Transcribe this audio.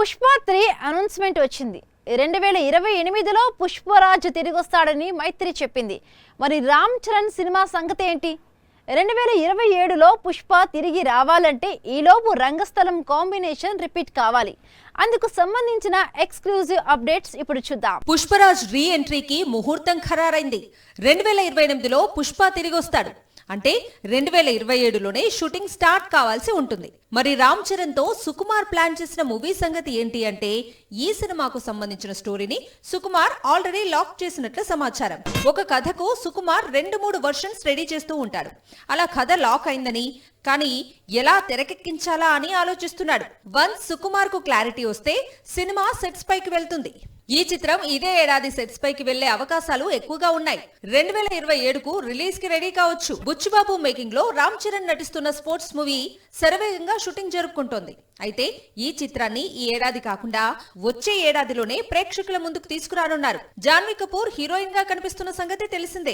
Pushpa 3 announcement వచ్చింది. 2028లో పుష్పరాజ్ తిరిగొస్తాడని మైత్రి చెప్పింది. మరి రామ్ చరణ్ సినిమా సంగతి ఏంటి? 2027లో పుష్ప తిరిగి రావాలంటే ఈలోపు రంగస్థలం కాంబినేషన్ రిపీట్ కావాలి. అందుకు సంబంధించిన ఎక్స్క్లూజివ్ అప్డేట్స్ ఇప్పుడు చూద్దాం. పుష్పరాజ్ రీ ఎంట్రీకి ముహూర్తం ఖరారైంది. 2028లో పుష్ప తిరిగొస్తాడు. అంటే 2027లోనే షూటింగ్ స్టార్ట్ కావాల్సి ఉంటుంది. మరి రామ్ చరణ్ తో సుకుమార్ ప్లాన్ చేసిన మూవీ సంగతి ఏంటి అంటే, ఈ సినిమాకు సంబంధించిన స్టోరీని సుకుమార్ ఆల్రెడీ లాక్ చేసినట్లు సమాచారం. ఒక కథకు సుకుమార్ 2-3 వర్షన్స్ రెడీ చేస్తూ ఉంటాడు. అలా కథ లాక్ అయిందని, కానీ ఎలా తెరకెక్కించాలా అని ఆలోచిస్తున్నాడు. వన్స్ సుకుమార్ కు క్లారిటీ వస్తే సినిమా సెట్స్ పైకి వెళ్తుంది. ఈ చిత్రం ఇదే ఏడాది సెట్స్ పైకి వెళ్లే అవకాశాలు ఎక్కువగా ఉన్నాయి. 2027కు రిలీజ్ కి రెడీ కావచ్చు. బుచ్చిబాబు మేకింగ్ లో రామ్ చరణ్ నటిస్తున్న స్పోర్ట్స్ మూవీ శరవేగంగా షూటింగ్ జరుపుకుంటోంది. అయితే ఈ చిత్రాన్ని ఈ ఏడాది కాకుండా వచ్చే ఏడాదిలోనే ప్రేక్షకుల ముందుకు తీసుకురానున్నారు. జాన్వీ కపూర్ హీరోయిన్ గా కనిపిస్తున్న సంగతి తెలిసిందే.